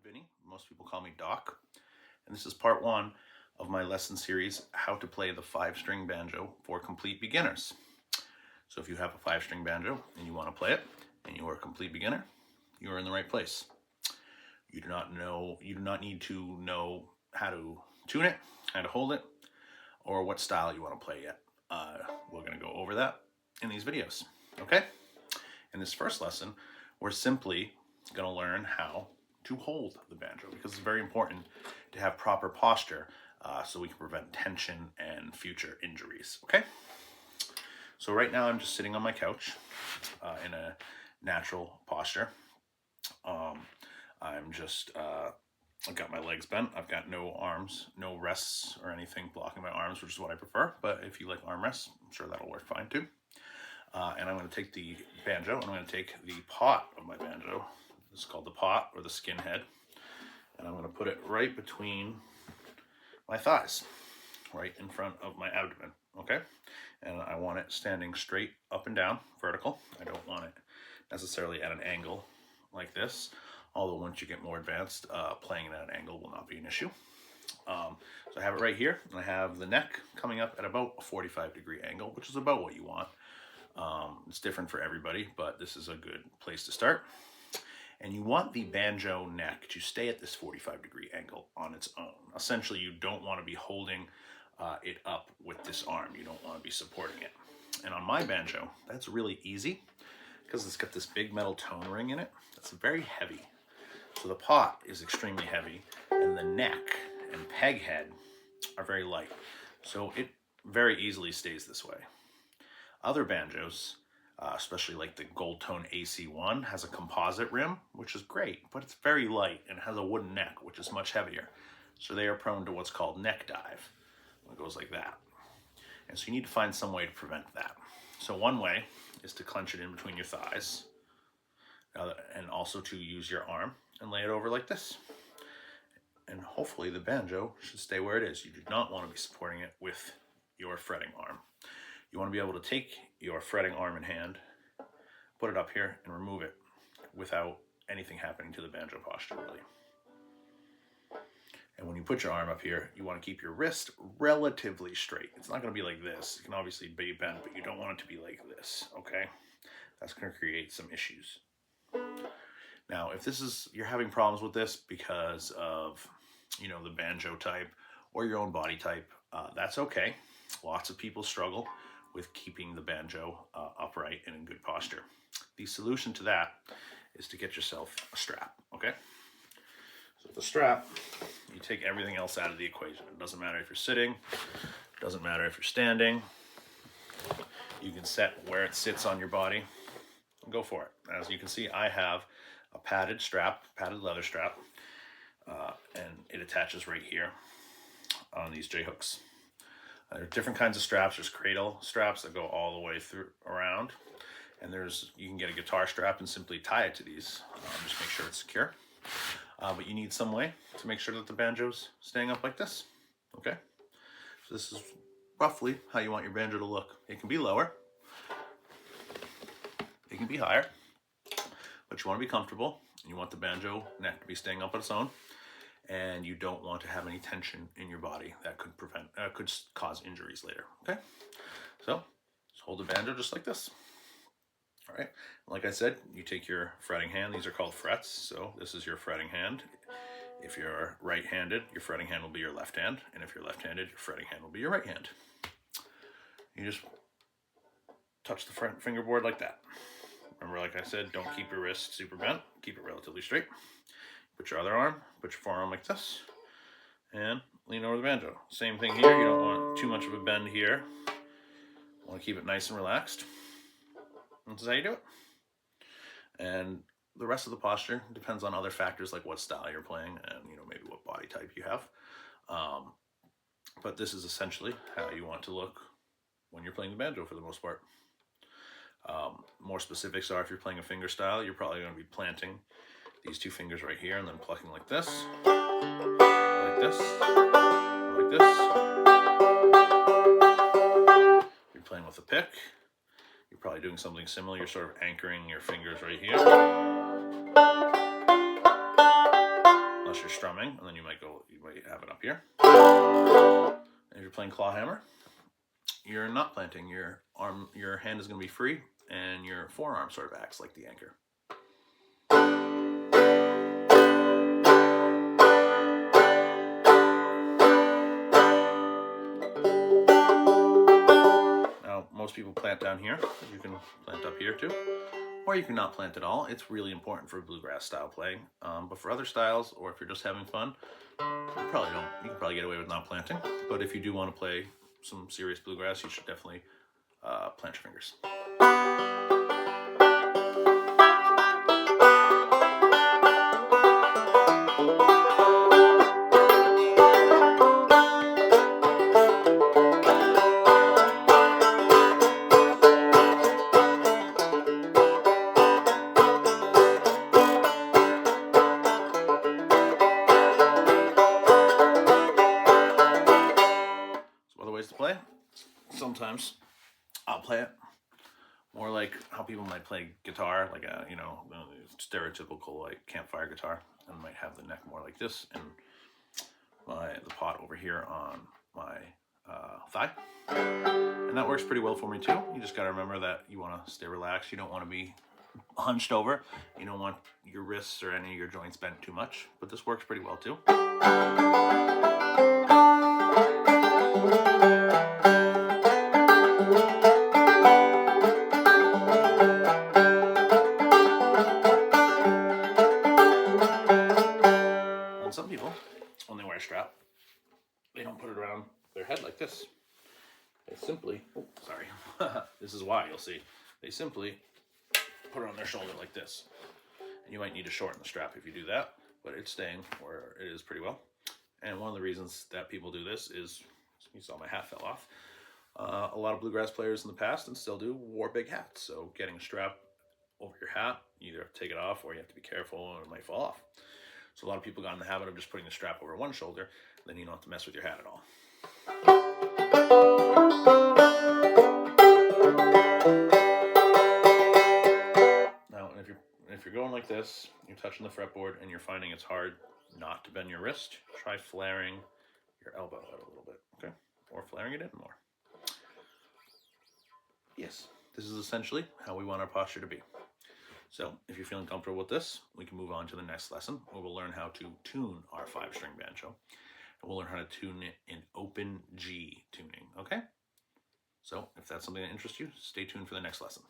Vinny. Most people call me Doc. And this is part one of my lesson series, How to Play the 5-String Banjo for Complete Beginners. So if you have a 5-string banjo and you want to play it and you are a complete beginner, you are in the right place. You do not need to know how to tune it, how to hold it, or what style you want to play yet. We're going to go over that in these videos, okay? In this first lesson, we're simply going to learn how to hold the banjo, because it's very important to have proper posture so we can prevent tension and future injuries, okay? So right now I'm just sitting on my couch in a natural posture. I've got my legs bent. I've got no arms, no rests or anything blocking my arms, which is what I prefer. But if you like arm rests, I'm sure that'll work fine too. And I'm going to take the banjo, and I'm going to take the pot of my banjo. This is called the pot or the skin head. And I'm going to put it right between my thighs, right in front of my abdomen, okay? And I want it standing straight up and down, vertical. I don't want it necessarily at an angle like this, although once you get more advanced, playing it at an angle will not be an issue. So I have it right here, and I have the neck coming up at about a 45-degree angle, which is about what you want. It's different for everybody, but this is a good place to start. And you want the banjo neck to stay at this 45-degree angle on its own. Essentially, you don't want to be holding it up with this arm. You don't want to be supporting it. And on my banjo, that's really easy because it's got this big metal tone ring in it. It's very heavy. So the pot is extremely heavy, and the neck and peg head are very light. So it very easily stays this way. Other banjos, especially like the Gold Tone AC1, has a composite rim, which is great, but it's very light and has a wooden neck, which is much heavier. So they are prone to what's called neck dive. It goes like that. And so you need to find some way to prevent that. So one way is to clench it in between your thighs, and also to use your arm and lay it over like this. And hopefully the banjo should stay where it is. You do not want to be supporting it with your fretting arm. You want to be able to take your fretting arm in hand, put it up here, and remove it without anything happening to the banjo posture, really. And when you put your arm up here, you want to keep your wrist relatively straight. It's not going to be like this. It can obviously be bent, but you don't want it to be like this, okay? That's going to create some issues. Now, if you're having problems with this because of, the banjo type or your own body type, that's okay. Lots of people struggle with keeping the banjo upright and in good posture. The solution to that is to get yourself a strap, okay? So with the strap, you take everything else out of the equation. It doesn't matter if you're sitting, it doesn't matter if you're standing. You can set where it sits on your body and go for it. As you can see, I have a padded leather strap, and it attaches right here on these J-hooks. There are different kinds of straps. There's cradle straps that go all the way through around, and you can get a guitar strap and simply tie it to these. Just make sure it's secure. But you need some way to make sure that the banjo's staying up like this. Okay, so this is roughly how you want your banjo to look. It can be lower, it can be higher, but you want to be comfortable, and you want the banjo neck to be staying up on its own. And you don't want to have any tension in your body that could cause injuries later, okay? So, just hold the banjo just like this. All right, like I said, you take your fretting hand. These are called frets, so this is your fretting hand. If you're right-handed, your fretting hand will be your left hand, and if you're left-handed, your fretting hand will be your right hand. You just touch the front fingerboard like that. Remember, like I said, don't keep your wrist super bent. Keep it relatively straight. Put your other arm, put your forearm like this, and lean over the banjo. Same thing here. You don't want too much of a bend here. You want to keep it nice and relaxed. This is how you do it. And the rest of the posture depends on other factors like what style you're playing and maybe what body type you have. But this is essentially how you want to look when you're playing the banjo for the most part. More specifics are if you're playing a finger style, you're probably going to be planting these two fingers right here and then plucking like this, like this, like this. If you're playing with a pick, you're probably doing something similar. You're sort of anchoring your fingers right here. you're strumming, and then you might have it up here. If you're playing claw hammer, you're not planting. Your hand is going to be free, and your forearm sort of acts like the anchor. Now, most people plant down here. You can plant up here too, or you can not plant at all. It's really important for bluegrass style playing, but for other styles, or if you're just having fun, you can probably get away with not planting. But if you do want to play some serious bluegrass, you should definitely plant your fingers. Some other ways to play. Sometimes I'll play it more like how people might play guitar, like a stereotypical like campfire guitar, and might have the neck more like this, and the pot over here on my thigh, and that works pretty well for me too. You just got to remember that you want to stay relaxed. You don't want to be hunched over. You don't want your wrists or any of your joints bent too much, but this works pretty well too. And some people, when they wear a strap, they don't put it around their head like this. They simply, this is why, you'll see. They simply put it on their shoulder like this. And you might need to shorten the strap if you do that, but it's staying where it is pretty well. And one of the reasons that people do this is, you saw my hat fell off. A lot of bluegrass players in the past, and still do, wore big hats. So getting a strap over your hat, you either have to take it off or you have to be careful or it might fall off. So a lot of people got in the habit of just putting the strap over one shoulder, then you don't have to mess with your hat at all. Now, if you're going like this, you're touching the fretboard and you're finding it's hard not to bend your wrist, try flaring your elbow out a little bit, okay? Or flaring it in more. Yes, this is essentially how we want our posture to be. So if you're feeling comfortable with this, we can move on to the next lesson where we'll learn how to tune our 5-string banjo. And we'll learn how to tune it in open G tuning, okay? So if that's something that interests you, stay tuned for the next lesson.